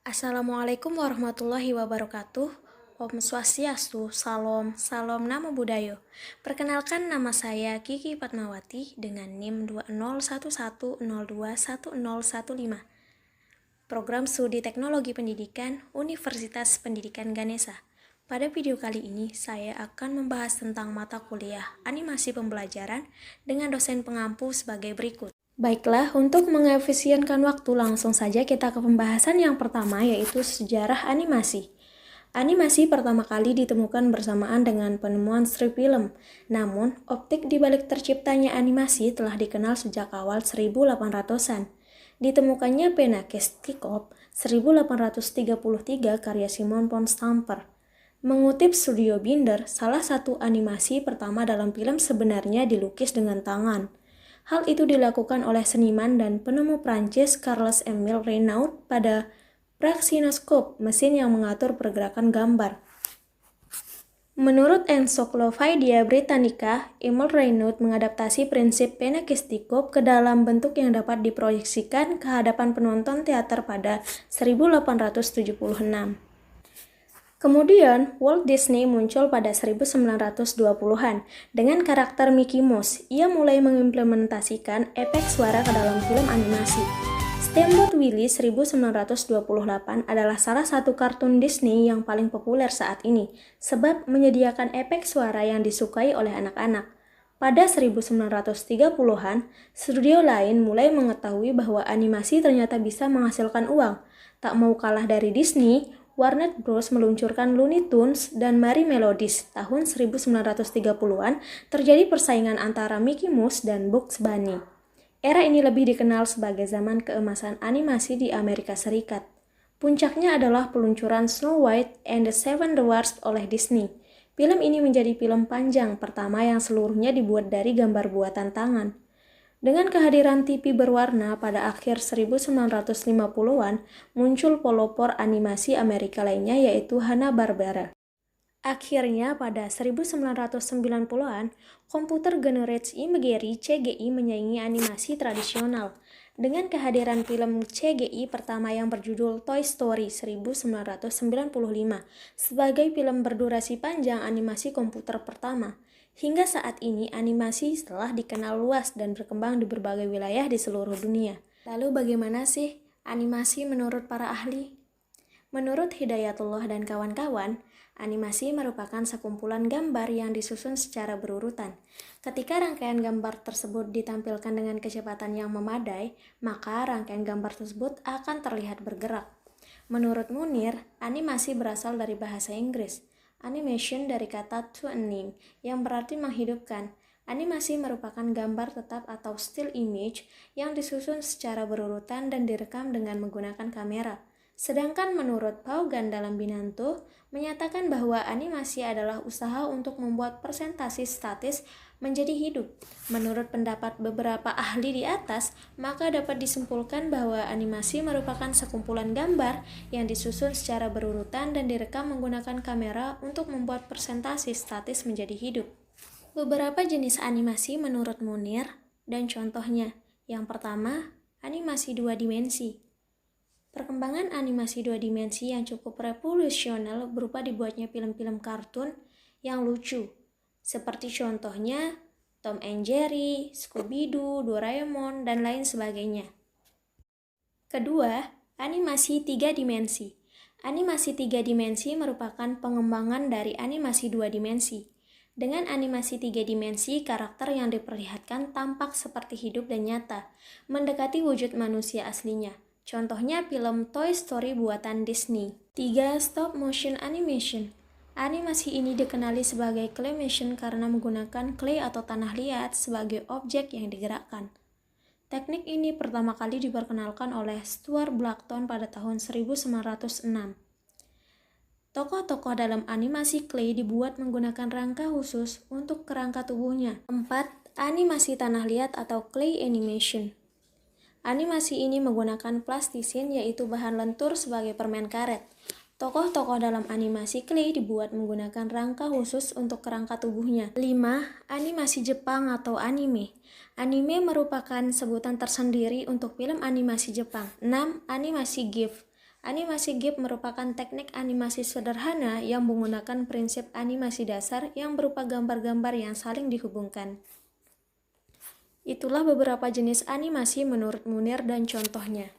Assalamualaikum warahmatullahi wabarakatuh. Om Swastiastu, Salam, Salam Namo Buddhaya. Perkenalkan, nama saya Kiki Fatmawati dengan NIM 20110211015. Program Studi Teknologi Pendidikan Universitas Pendidikan Ganesha. Pada video kali ini, saya akan membahas tentang mata kuliah animasi pembelajaran dengan dosen pengampu sebagai berikut. Baiklah, untuk mengefisienkan waktu, langsung saja kita ke pembahasan yang pertama, yaitu sejarah animasi. Animasi pertama kali ditemukan bersamaan dengan penemuan strip film. Namun, optik di balik terciptanya animasi telah dikenal sejak awal 1800-an. Ditemukannya pena Kestikop 1833 karya Simon von Stamper. Mengutip Studio Binder, salah satu animasi pertama dalam film sebenarnya dilukis dengan tangan. Hal itu dilakukan oleh seniman dan penemu Prancis Charles Emile Reynaud pada praxinoscope, mesin yang mengatur pergerakan gambar. Menurut Encyclopedia Britannica, Emile Reynaud mengadaptasi prinsip pena Kestikop ke dalam bentuk yang dapat diproyeksikan ke hadapan penonton teater pada 1876. Kemudian, Walt Disney muncul pada 1920-an dengan karakter Mickey Mouse. Ia mulai mengimplementasikan efek suara ke dalam film animasi. Steamboat Willie 1928 adalah salah satu kartun Disney yang paling populer saat ini, sebab menyediakan efek suara yang disukai oleh anak-anak. Pada 1930-an, studio lain mulai mengetahui bahwa animasi ternyata bisa menghasilkan uang. Tak mau kalah dari Disney, Warner Bros. Meluncurkan Looney Tunes dan Merrie Melodies. Tahun 1930-an terjadi persaingan antara Mickey Mouse dan Bugs Bunny. Era ini lebih dikenal sebagai zaman keemasan animasi di Amerika Serikat. Puncaknya adalah peluncuran Snow White and the Seven Dwarfs oleh Disney. Film ini menjadi film panjang pertama yang seluruhnya dibuat dari gambar buatan tangan. Dengan kehadiran TV berwarna pada akhir 1950-an, muncul pelopor animasi Amerika lainnya yaitu Hanna-Barbera. Akhirnya pada 1990-an, Computer Generated Imagery (CGI) menyaingi animasi tradisional. Dengan kehadiran film CGI pertama yang berjudul Toy Story 1995 sebagai film berdurasi panjang animasi komputer pertama. Hingga saat ini, animasi telah dikenal luas dan berkembang di berbagai wilayah di seluruh dunia. Lalu bagaimana sih animasi menurut para ahli? Menurut Hidayatullah dan kawan-kawan, animasi merupakan sekumpulan gambar yang disusun secara berurutan. Ketika rangkaian gambar tersebut ditampilkan dengan kecepatan yang memadai, maka rangkaian gambar tersebut akan terlihat bergerak. Menurut Munir, animasi berasal dari bahasa Inggris. Animation dari kata to anim, yang berarti menghidupkan. Animasi merupakan gambar tetap atau still image yang disusun secara berurutan dan direkam dengan menggunakan kamera. Sedangkan menurut Vaughan dalam Binanto, menyatakan bahwa animasi adalah usaha untuk membuat presentasi statis menjadi hidup. Menurut pendapat beberapa ahli di atas, maka dapat disimpulkan bahwa animasi merupakan sekumpulan gambar yang disusun secara berurutan dan direkam menggunakan kamera untuk membuat presentasi statis menjadi hidup. Beberapa jenis animasi menurut Munir dan contohnya. Yang pertama, animasi dua dimensi. Perkembangan animasi dua dimensi yang cukup revolusional berupa dibuatnya film-film kartun yang lucu, seperti contohnya Tom and Jerry, Scooby-Doo, Doraemon, dan lain sebagainya. Kedua, animasi tiga dimensi. Animasi tiga dimensi merupakan pengembangan dari animasi dua dimensi. Dengan animasi tiga dimensi, karakter yang diperlihatkan tampak seperti hidup dan nyata, mendekati wujud manusia aslinya. Contohnya film Toy Story buatan Disney. 3. Stop motion animation. Animasi ini dikenali sebagai claymation karena menggunakan clay atau tanah liat sebagai objek yang digerakkan. Teknik ini pertama kali diperkenalkan oleh Stuart Blackton pada tahun 1906. Tokoh-tokoh dalam animasi clay dibuat menggunakan rangka khusus untuk kerangka tubuhnya. 4. Animasi tanah liat atau clay animation. Animasi ini menggunakan plastisin, yaitu bahan lentur sebagai permen karet. Tokoh-tokoh dalam animasi clay dibuat menggunakan rangka khusus untuk kerangka tubuhnya. 5. Animasi Jepang atau anime. Anime merupakan sebutan tersendiri untuk film animasi Jepang. 6. Animasi GIF. Animasi GIF merupakan teknik animasi sederhana yang menggunakan prinsip animasi dasar yang berupa gambar-gambar yang saling dihubungkan. Itulah beberapa jenis animasi menurut Munir dan contohnya.